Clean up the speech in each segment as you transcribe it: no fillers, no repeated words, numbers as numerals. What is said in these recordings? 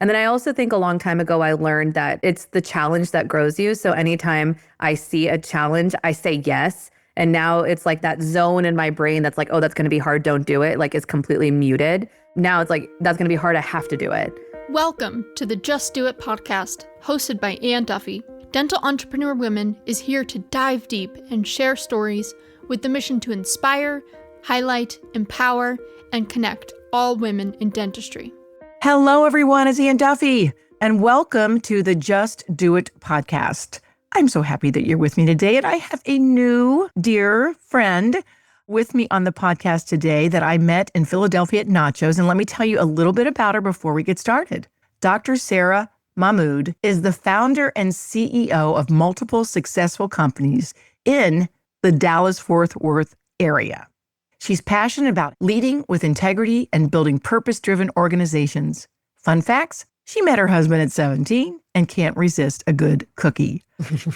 And then I also think a long time ago, I learned that it's the challenge that grows you. So anytime I see a challenge, I say yes. And now it's like that zone in my brain that's like, oh, that's going to be hard. Don't do it. Like it's completely muted. Now it's like, that's going to be hard. I have to do it. Welcome to the Just Do It podcast, hosted by Duffy. Dental Entrepreneur Women is here to dive deep and share stories with the mission to inspire, highlight, empower, and connect all women in dentistry. Hello, everyone. It's Duffy, and welcome to the Just Do It podcast. I'm so happy that you're with me today, and I have a new dear friend with me on the podcast today that I met in Philadelphia at Nachos, and let me tell you a little bit about her before we get started. Dr. Sara Mahmood is the founder and CEO of multiple successful companies in the Dallas-Fort Worth area. She's passionate about leading with integrity and building purpose-driven organizations. Fun facts, she met her husband at 17 and can't resist a good cookie.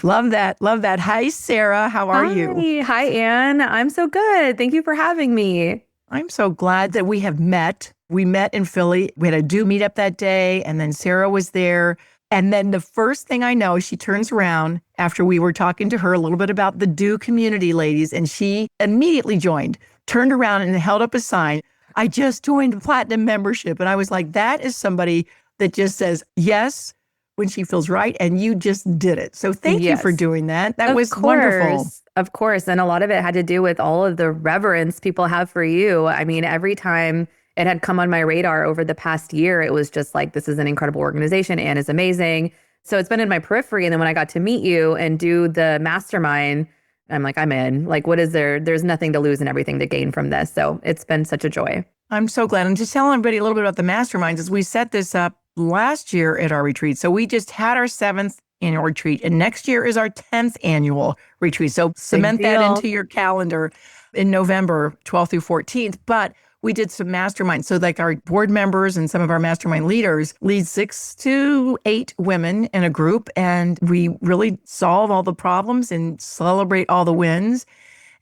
Love that. Love that. Hi, Sara. How are you? Hi, Anne. I'm so good. Thank you for having me. I'm so glad that we have met. We met in Philly. We had a Do meetup that day, and then Sara was there. And then the first thing I know, she turns around after we were talking to her a little bit about the Do community, ladies, and she immediately joined. Turned around and held up a sign. I just joined the platinum membership. And I was like, that is somebody that just says yes when she feels right. And you just did it. So thank you for doing that. That was wonderful. Of course. And a lot of it had to do with all of the reverence people have for you. I mean, every time it had come on my radar over the past year, it was just like, this is an incredible organization. Anne is amazing. So it's been in my periphery. And then when I got to meet you and do the mastermind, I'm like, I'm in. Like, what is there? There's nothing to lose and everything to gain from this. So it's been such a joy. I'm so glad. And just telling everybody a little bit about the masterminds is we set this up last year at our retreat. So we just had our 7th annual retreat, and next year is our 10th annual retreat. So cement that into your calendar in November 12th through 14th. But we did some masterminds. So like our board members and some of our mastermind leaders lead 6 to 8 women in a group. And we really solve all the problems and celebrate all the wins.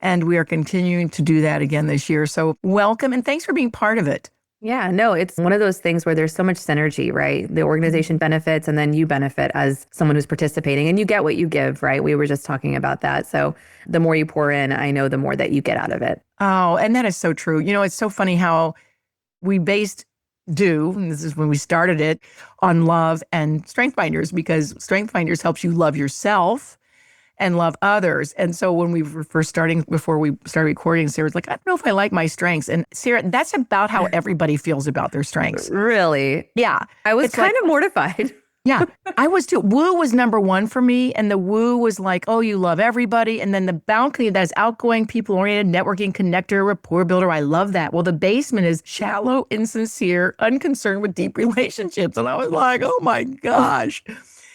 And we are continuing to do that again this year. So welcome and thanks for being part of it. Yeah, no, it's one of those things where there's so much synergy, right? The organization benefits and then you benefit as someone who's participating and you get what you give, right? We were just talking about that. So the more you pour in, I know the more that you get out of it. Oh, and that is so true. You know, it's so funny how we based Do, and this is when we started it, on love and StrengthsFinders, because StrengthsFinders helps you love yourself and love others. And so when we were first starting, before we started recording, Sarah's like, I don't know if I like my strengths. And Sara, that's about how everybody feels about their strengths. Really? Yeah. I was kind of mortified. Yeah, I was too. Woo was number one for me. And the woo was like, oh, you love everybody. And then the balcony, that's outgoing, people-oriented, networking, connector, rapport builder. I love that. Well, the basement is shallow, insincere, unconcerned with deep relationships. And I was like, oh my gosh.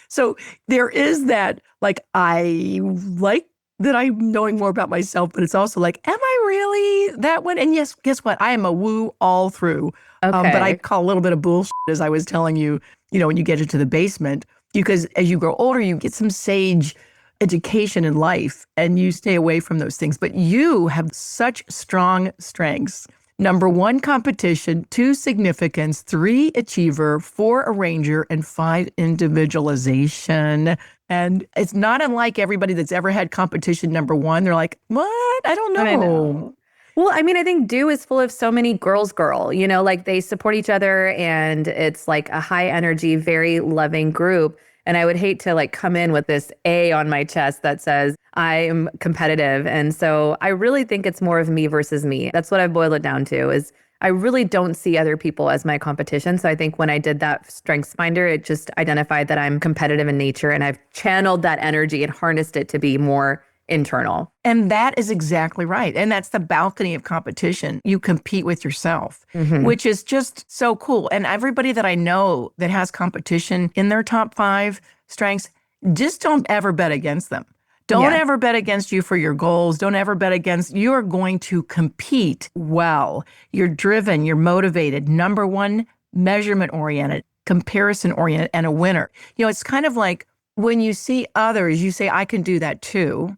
So there is that, like, I like that I'm knowing more about myself, but it's also like, am I really that one? And yes, guess what? I am a woo all through. Okay. But I call a little bit of bullshit, as I was telling you, you know, when you get into the basement, because as you grow older, you get some sage education in life and you stay away from those things. But you have such strong strengths. Number 1, competition, 2, significance, 3, achiever, 4, arranger, and 5, individualization. And it's not unlike everybody that's ever had competition number 1. They're like, what? I don't know. I know. Well, I mean, I think Do is full of so many girls, you know, like they support each other and it's like a high energy, very loving group. And I would hate to like come in with this A on my chest that says I am competitive. And so I really think it's more of me versus me. That's what I've boiled it down to is I really don't see other people as my competition. So I think when I did that StrengthsFinder, it just identified that I'm competitive in nature and I've channeled that energy and harnessed it to be more internal. And that is exactly right. And that's the balcony of competition. You compete with yourself, which is just so cool. And everybody that I know that has competition in their top 5 strengths, just don't ever bet against them. Don't ever bet against you for your goals. Don't ever bet against, you are going to compete well. You're driven, you're motivated. Number 1, measurement oriented, comparison oriented, and a winner. You know, it's kind of like when you see others, you say, I can do that too.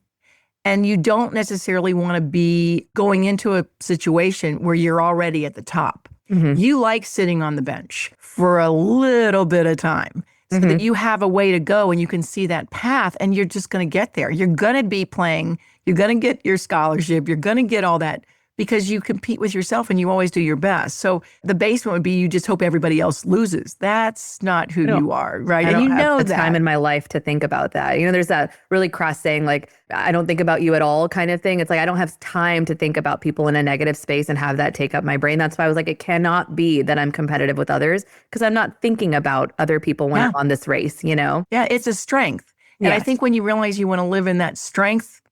And you don't necessarily want to be going into a situation where you're already at the top. You like sitting on the bench for a little bit of time so that you have a way to go and you can see that path and you're just going to get there. You're going to be playing. You're going to get your scholarship. You're going to get all that because you compete with yourself and you always do your best. So the basement would be you just hope everybody else loses. That's not who you are, right? I And you don't know have the that. time in my life to think about that. There's that really cross saying like, I don't think about you at all kind of thing. It's like, I don't have time to think about people in a negative space and have that take up my brain. That's why I was like, it cannot be that I'm competitive with others because I'm not thinking about other people when I'm on this race, Yeah, it's a strength. And I Yes. think when you realize you want to live in that strength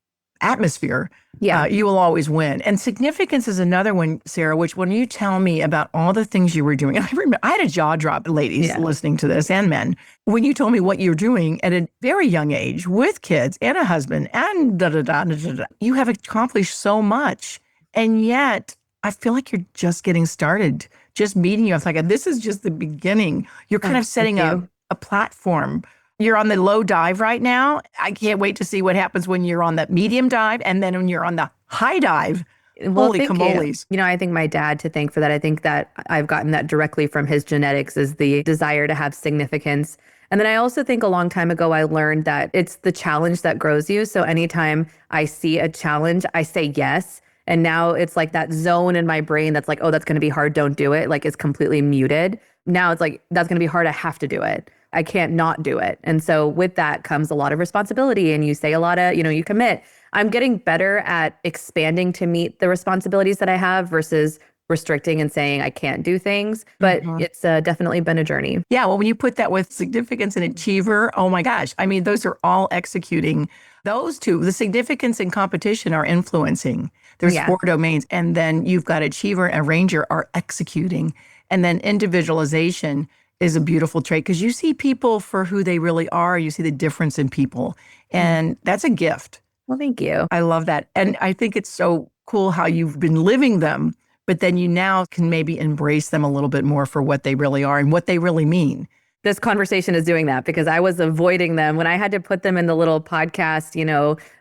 atmosphere, Yeah. you will always win. And significance is another one, Sarah, which when you tell me about all the things you were doing, I remember I had a jaw drop, ladies listening to this and men, when you told me what you were doing at a very young age with kids and a husband and you have accomplished so much. And yet I feel like you're just getting started, just meeting you. I was like, this is just the beginning. You're kind of setting a platform. You're on the low dive right now. I can't wait to see what happens when you're on the medium dive and then when you're on the high dive. Well, Holy thank camoles. I think my dad to thank for that. I think that I've gotten that directly from his genetics is the desire to have significance. And then I also think a long time ago, I learned that it's the challenge that grows you. So anytime I see a challenge, I say yes. And now it's like that zone in my brain that's like, oh, that's going to be hard. Don't do it. Like it's completely muted. Now it's like, that's going to be hard. I have to do it. I can't not do it. And so with that comes a lot of responsibility and you say a lot of, you commit. I'm getting better at expanding to meet the responsibilities that I have versus restricting and saying I can't do things. But it's definitely been a journey. Yeah, well, when you put that with significance and achiever, oh my gosh. I mean, those are all executing. Those two, the significance and competition are influencing. There's 4 domains. And then you've got achiever and ranger are executing. And then individualization is a beautiful trait because you see people for who they really are. You see the difference in people. And that's a gift. Well, thank you. I love that. And I think it's so cool how you've been living them, but then you now can maybe embrace them a little bit more for what they really are and what they really mean. This conversation is doing that because I was avoiding them when I had to put them in the little podcast,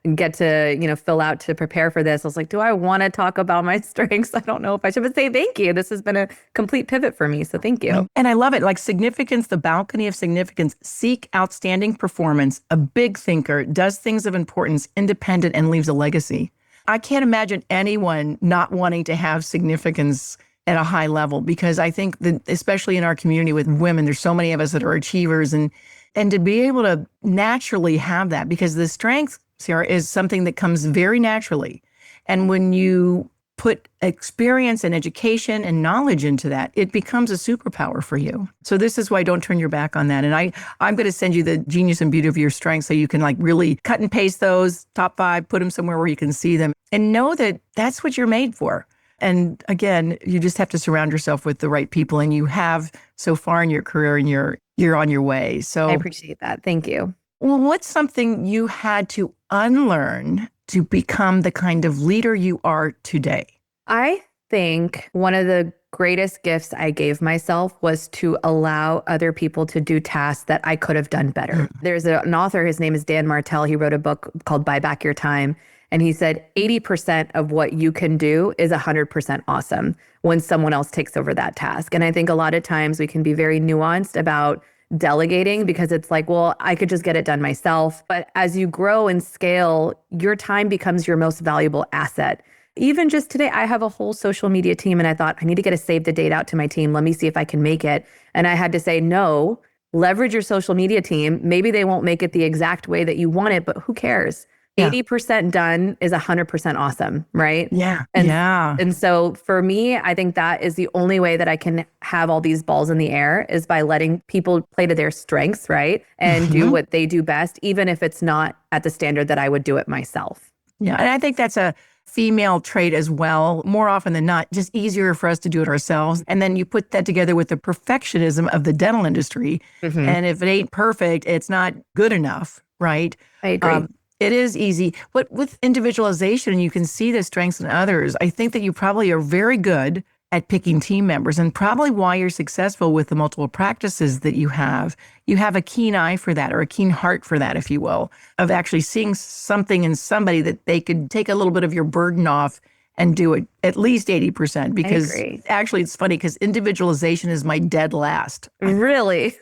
and get to, fill out to prepare for this. I was like, do I want to talk about my strengths? I don't know if I should, but say thank you. This has been a complete pivot for me. So thank you. And I love it. Like significance, the balcony of significance, seek outstanding performance, a big thinker, does things of importance, independent, and leaves a legacy. I can't imagine anyone not wanting to have significance at a high level, because I think that especially in our community with women, there's so many of us that are achievers and to be able to naturally have that, because the strength, Sarah, is something that comes very naturally. And when you put experience and education and knowledge into that, it becomes a superpower for you. So this is why don't turn your back on that. And I'm going to send you the genius and beauty of your strengths so you can like really cut and paste those top 5, put them somewhere where you can see them and know that that's what you're made for. And again, you just have to surround yourself with the right people, and you have so far in your career, and you're on your way. So I appreciate that. Thank you. Well, what's something you had to unlearn to become the kind of leader you are today? I think one of the greatest gifts I gave myself was to allow other people to do tasks that I could have done better. There's an author, his name is Dan Martell. He wrote a book called Buy Back Your Time. And he said 80% of what you can do is 100% awesome when someone else takes over that task. And I think a lot of times we can be very nuanced about delegating because it's like, well, I could just get it done myself. But as you grow and scale, your time becomes your most valuable asset. Even just today, I have a whole social media team and I thought I need to get a save the date out to my team. Let me see if I can make it. And I had to say, no, leverage your social media team. Maybe they won't make it the exact way that you want it, but who cares? 80% done is 100% awesome, right? Yeah. And so for me, I think that is the only way that I can have all these balls in the air is by letting people play to their strengths, right? And do what they do best, even if it's not at the standard that I would do it myself. Yeah. And I think that's a female trait as well. More often than not, just easier for us to do it ourselves. And then you put that together with the perfectionism of the dental industry. And if it ain't perfect, it's not good enough, right? I agree. It is easy. But with individualization, you can see the strengths in others. I think that you probably are very good at picking team members, and probably why you're successful with the multiple practices that you have. You have a keen eye for that, or a keen heart for that, if you will, of actually seeing something in somebody that they could take a little bit of your burden off and do it at least 80% I because agree. actually it's funny because individualization is my dead last. Really?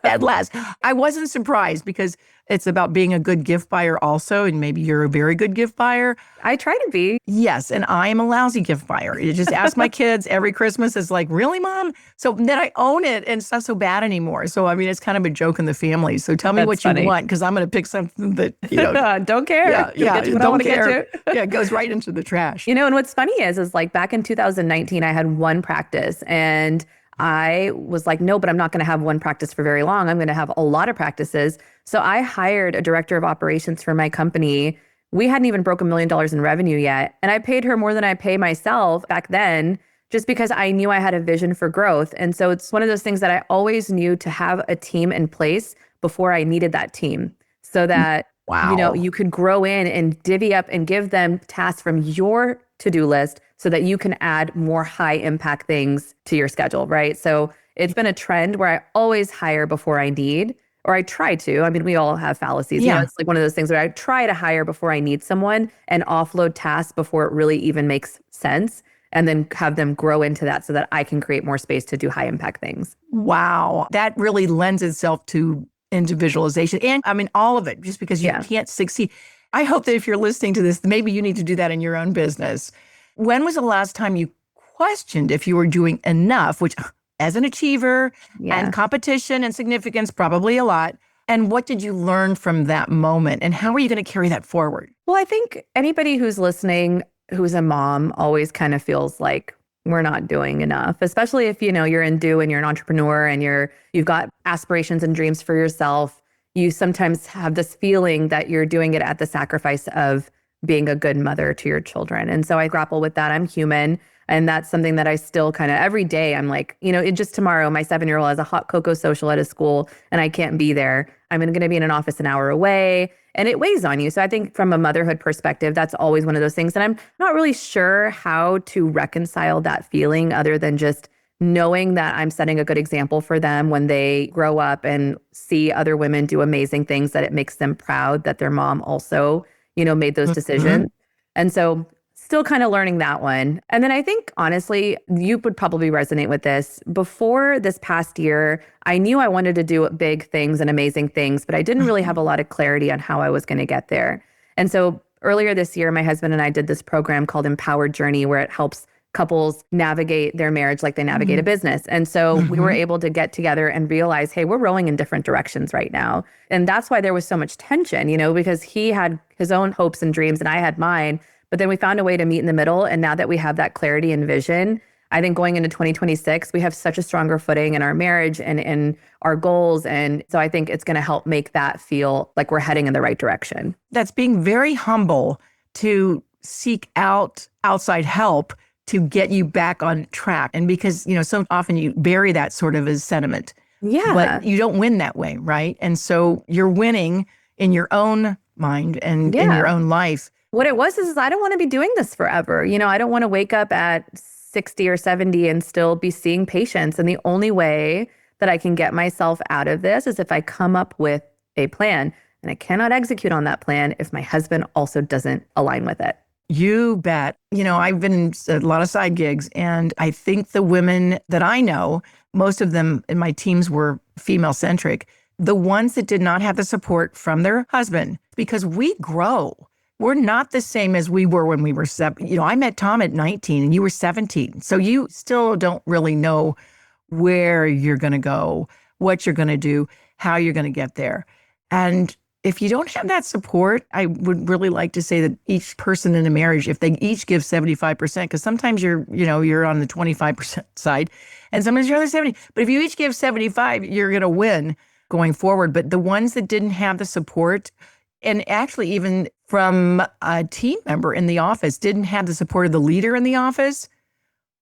Dead last. I wasn't surprised because it's about being a good gift buyer also, and maybe you're a very good gift buyer. I try to be. Yes, and I am a lousy gift buyer. You just ask my kids every Christmas. It's like, really, Mom? So then I own it, and it's not so bad anymore. So I mean, it's kind of a joke in the family. So tell me That's what funny. you want because I'm going to pick something that Don't care. yeah, You'll yeah, get to what I don't want to get care. to. Yeah, it goes right into the trash. And what's funny is like back in 2019, I had one practice and I was like, no, but I'm not going to have one practice for very long. I'm going to have a lot of practices. So I hired a director of operations for my company. We hadn't even broke $1 million in revenue yet. And I paid her more than I pay myself back then, just because I knew I had a vision for growth. And so it's one of those things that I always knew to have a team in place before I needed that team so that, Wow. you could grow in and divvy up and give them tasks from your to-do list so that you can add more high impact things to your schedule, right? So it's been a trend where I always hire before I need, or I try to. I mean, we all have fallacies. Yeah. It's like one of those things where I try to hire before I need someone and offload tasks before it really even makes sense, and then have them grow into that so that I can create more space to do high impact things. Wow. That really lends itself to individualization. And I mean, all of it, just because you can't succeed. I hope that if you're listening to this, maybe you need to do that in your own business. When was the last time you questioned if you were doing enough, which as an achiever and competition and significance, probably a lot. And what did you learn from that moment? And how are you going to carry that forward? Well, I think anybody who's listening, who's a mom, always kind of feels like we're not doing enough, especially if, you're in do and you're an entrepreneur and you've got aspirations and dreams for yourself. You sometimes have this feeling that you're doing it at the sacrifice of being a good mother to your children. And so I grapple with that. I'm human. And that's something that I still kind of every day I'm like, just tomorrow, my 7-year-old has a hot cocoa social at a school and I can't be there. I'm going to be in an office an hour away, and it weighs on you. So I think from a motherhood perspective, that's always one of those things. And I'm not really sure how to reconcile that feeling other than just knowing that I'm setting a good example for them when they grow up and see other women do amazing things, that it makes them proud that their mom also, made those decisions. And so still kind of learning that one. And then I think, honestly, you would probably resonate with this. Before this past year, I knew I wanted to do big things and amazing things, but I didn't really have a lot of clarity on how I was going to get there. And so earlier this year, my husband and I did this program called Empowered Journey, where it helps couples navigate their marriage like they navigate a business. And so we were able to get together and realize, hey, we're rowing in different directions right now. And that's why there was so much tension, because he had his own hopes and dreams and I had mine. But then we found a way to meet in the middle. And now that we have that clarity and vision, I think going into 2026, we have such a stronger footing in our marriage and in our goals. And so I think it's going to help make that feel like we're heading in the right direction. That's being very humble to seek out outside help to get you back on track. And because, so often you bury that sort of as sentiment. Yeah. But you don't win that way, right? And so you're winning in your own mind and in your own life. What it was is I don't want to be doing this forever. I don't want to wake up at 60 or 70 and still be seeing patients. And the only way that I can get myself out of this is if I come up with a plan. And I cannot execute on that plan if my husband also doesn't align with it. You bet. I've been in a lot of side gigs, and I think the women that I know, most of them in my teams were female-centric, the ones that did not have the support from their husband, because we grow. We're not the same as we were when we were 7. I met Tom at 19 and you were 17. So you still don't really know where you're going to go, what you're going to do, how you're going to get there. And if you don't have that support, I would really like to say that each person in a marriage, if they each give 75%, because sometimes you're on the 25% side and sometimes you're on the 70. But if you each give 75, you're going to win going forward. But the ones that didn't have the support, and actually even from a team member in the office, didn't have the support of the leader in the office,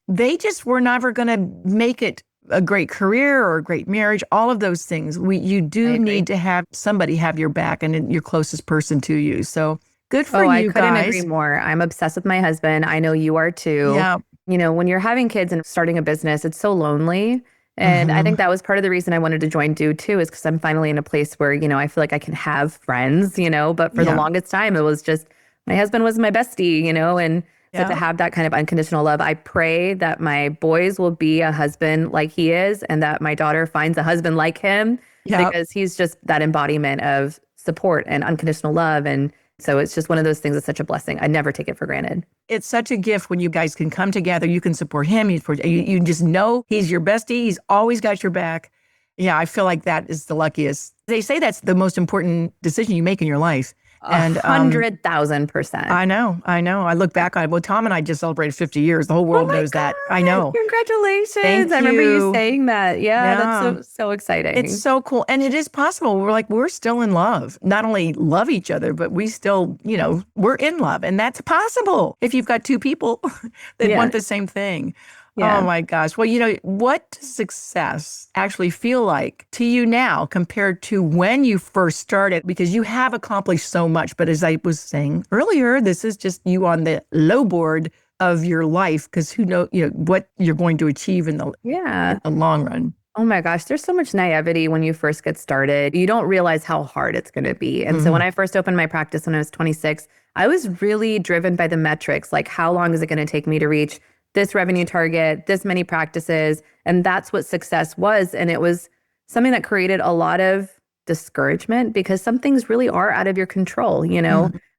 they just were never going to make it a great career or a great marriage, all of those things. You do need to have somebody have your back and your closest person to you. So good for you I couldn't guys. agree more. I'm obsessed with my husband. I know you are too. Yeah. When you're having kids and starting a business, it's so lonely. And I think that was part of the reason I wanted to join Do too, is because I'm finally in a place where, I feel like I can have friends, but for the longest time, it was just, my husband was my bestie, and So to have that kind of unconditional love, I pray that my boys will be a husband like he is and that my daughter finds a husband like him because he's just that embodiment of support and unconditional love. And so it's just one of those things that's such a blessing. I never take it for granted. It's such a gift when you guys can come together. You can support him. You just know he's your bestie. He's always got your back. Yeah, I feel like that is the luckiest. They say that's the most important decision you make in your life. And 100,000%. I know. I look back on it. Well, Tom and I just celebrated 50 years. The whole world knows that. I know. Congratulations. Thank I remember you. you saying that. Yeah, that's so exciting. It's so cool. And it is possible. We're still in love. Not only love each other, but we still, we're in love. And that's possible if you've got two people that want the same thing. Yeah. Oh my gosh. Well, what does success actually feel like to you now compared to when you first started? Because you have accomplished so much. But as I was saying earlier, this is just you on the low board of your life because who knows, what you're going to achieve in the long run. Oh my gosh, there's so much naivety when you first get started. You don't realize how hard it's going to be. And so when I first opened my practice when I was 26, I was really driven by the metrics, like how long is it going to take me to reach this revenue target, this many practices. And that's what success was. And it was something that created a lot of discouragement because some things really are out of your control.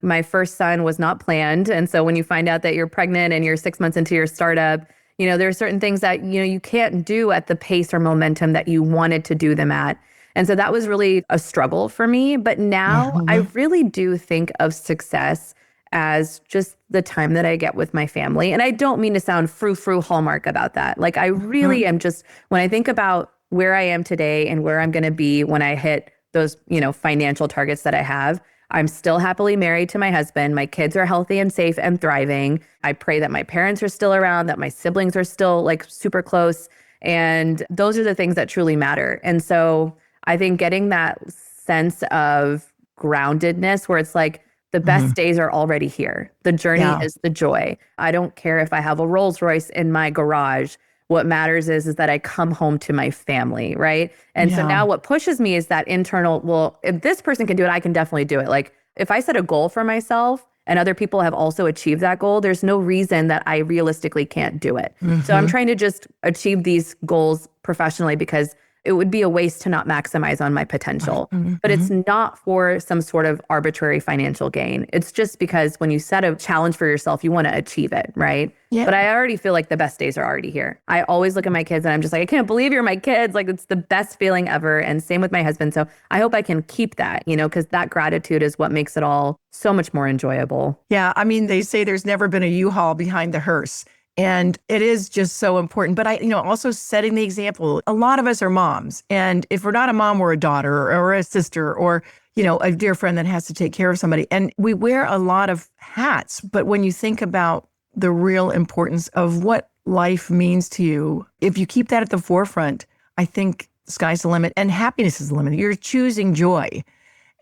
My first son was not planned. And so when you find out that you're pregnant and you're 6 months into your startup, there are certain things that, you can't do at the pace or momentum that you wanted to do them at. And so that was really a struggle for me. But now I really do think of success as just the time that I get with my family. And I don't mean to sound frou-frou Hallmark about that. Like I really am just, when I think about where I am today and where I'm going to be when I hit those, financial targets that I have, I'm still happily married to my husband. My kids are healthy and safe and thriving. I pray that my parents are still around, that my siblings are still like super close. And those are the things that truly matter. And so I think getting that sense of groundedness where it's like, the best days are already here. The journey is the joy. I don't care if I have a Rolls Royce in my garage. What matters is that I come home to my family, right? And so now what pushes me is that internal, well, if this person can do it, I can definitely do it. Like if I set a goal for myself and other people have also achieved that goal, there's no reason that I realistically can't do it. So I'm trying to just achieve these goals professionally because it would be a waste to not maximize on my potential. But it's not for some sort of arbitrary financial gain. It's just because when you set a challenge for yourself, you want to achieve it, right? Yeah. But I already feel like the best days are already here. I always look at my kids and I'm just like, I can't believe you're my kids. Like it's the best feeling ever. And same with my husband. So I hope I can keep that, because that gratitude is what makes it all so much more enjoyable. Yeah. I mean, they say there's never been a U-Haul behind the hearse. And it is just so important. But also setting the example. A lot of us are moms. And if we're not a mom, we're a daughter or a sister or, a dear friend that has to take care of somebody. And we wear a lot of hats. But when you think about the real importance of what life means to you, if you keep that at the forefront, I think the sky's the limit and happiness is the limit. You're choosing joy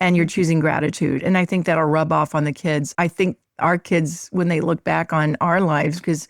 and you're choosing gratitude. And I think that'll rub off on the kids. I think our kids, when they look back on our lives, because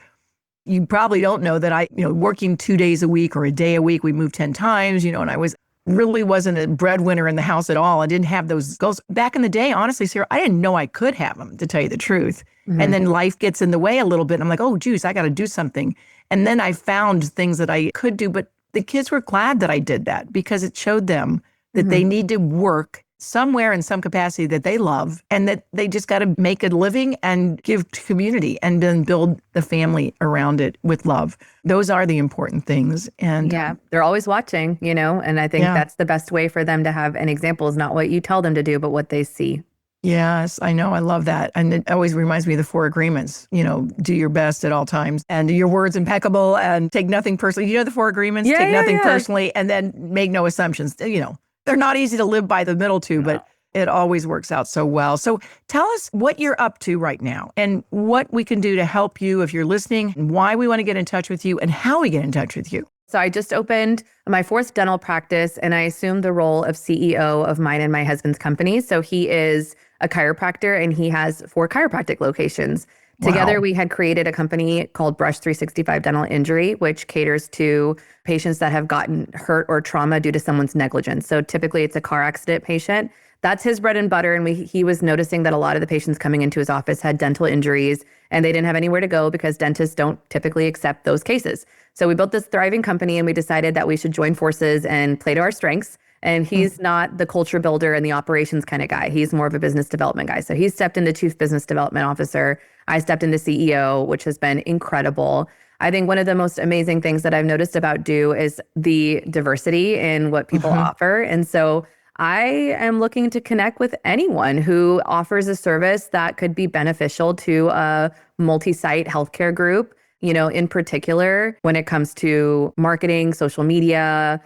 you probably don't know that I, working 2 days a week or a day a week, we moved 10 times, and I really wasn't a breadwinner in the house at all. I didn't have those goals. Back in the day, honestly, Sarah, I didn't know I could have them, to tell you the truth. And then life gets in the way a little bit. I'm like, oh, geez, I got to do something. And then I found things that I could do. But the kids were glad that I did that because it showed them that they need to work somewhere in some capacity that they love and that they just got to make a living and give to community and then build the family around it with love. Those are the important things. And they're always watching, and I think that's the best way for them to have an example is not what you tell them to do, but what they see. Yes, I know. I love that. And it always reminds me of the 4 agreements, do your best at all times and your words impeccable and take nothing personally. The 4 agreements, take nothing personally and then make no assumptions, They're not easy to live by the middle two, but it always works out so well. So tell us what you're up to right now and what we can do to help you if you're listening, and why we want to get in touch with you and how we get in touch with you. So I just opened my 4th dental practice and I assumed the role of CEO of mine and my husband's company. So he is a chiropractor and he has 4 chiropractic locations. Together, Wow. we had created a company called Brush 365 Dental Injury, which caters to patients that have gotten hurt or trauma due to someone's negligence. So typically it's a car accident patient. That's his bread and butter. And he was noticing that a lot of the patients coming into his office had dental injuries and they didn't have anywhere to go because dentists don't typically accept those cases. So we built this thriving company and we decided that we should join forces and play to our strengths. And he's not the culture builder and the operations kind of guy. He's more of a business development guy. So he stepped into Chief Business Development Officer. I stepped into CEO, which has been incredible. I think one of the most amazing things that I've noticed about Do is the diversity in what people offer. And so I am looking to connect with anyone who offers a service that could be beneficial to a multi-site healthcare group, in particular when it comes to marketing, social media,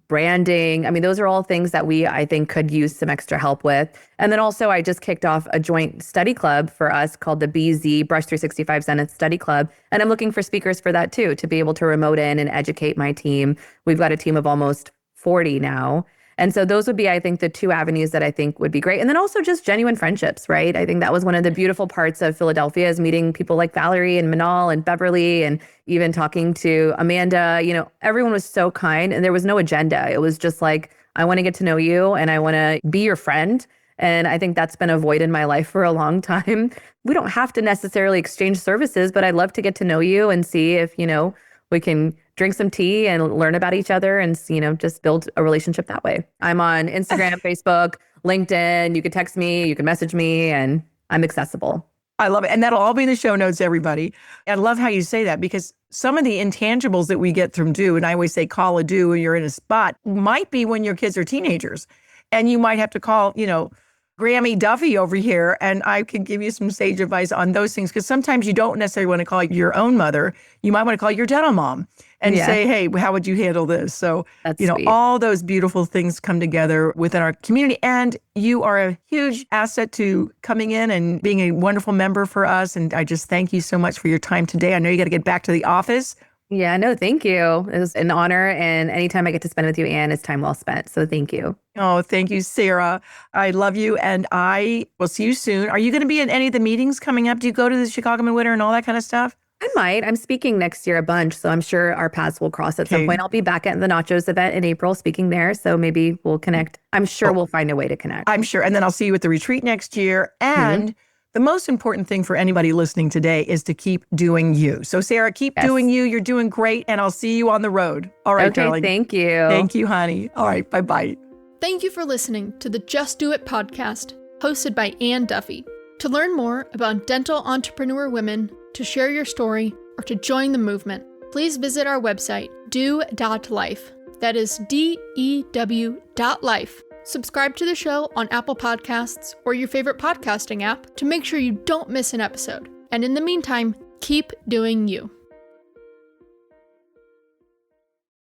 branding. I mean, those are all things that I think, could use some extra help with. And then also, I just kicked off a joint study club for us called the BZ Brush 365 Zenith Study Club. And I'm looking for speakers for that too, to be able to remote in and educate my team. We've got a team of almost 40 now. And so those would be, I think, the two avenues that I think would be great. And then also just genuine friendships, right? I think that was one of the beautiful parts of Philadelphia, is meeting people like Valerie and Manal and Beverly, and even talking to Amanda. Everyone was so kind and there was no agenda. It was just like, I want to get to know you and I want to be your friend. And I think that's been a void in my life for a long time. We don't have to necessarily exchange services, but I'd love to get to know you and see if, we can drink some tea and learn about each other and, just build a relationship that way. I'm on Instagram, Facebook, LinkedIn. You can text me, you can message me, and I'm accessible. I love it. And that'll all be in the show notes, everybody. I love how you say that, because some of the intangibles that we get from Do, and I always say call a Do when you're in a spot, might be when your kids are teenagers. And you might have to call, Grammy Duffy over here, and I can give you some sage advice on those things, because sometimes you don't necessarily want to call your own mother. You might want to call your dental mom and say, hey, how would you handle this? So, That's sweet. all those beautiful things come together within our community. And you are a huge asset to coming in and being a wonderful member for us. And I just thank you so much for your time today. I know you got to get back to the office. Yeah, no, thank you. It was an honor. And anytime I get to spend with you, Anne, is time well spent. So thank you. Oh, thank you, Sara. I love you. And I will see you soon. Are you going to be in any of the meetings coming up? Do you go to the Chicago Midwinter and all that kind of stuff? I might. I'm speaking next year a bunch, so I'm sure our paths will cross at some point. I'll be back at the Nachos event in April speaking there, so maybe we'll connect. I'm sure we'll find a way to connect. I'm sure. And then I'll see you at the retreat next year. And the most important thing for anybody listening today is to keep doing you. So, Sara, keep doing you. You're doing great. And I'll see you on the road. All right, okay, darling. Thank you. Thank you, honey. All right, bye-bye. Thank you for listening to the Just Do It podcast, hosted by Anne Duffy. To learn more about dental entrepreneur women, to share your story, or to join the movement, please visit our website, do.life. That is DEW.life. Subscribe to the show on Apple Podcasts or your favorite podcasting app to make sure you don't miss an episode. And in the meantime, keep doing you.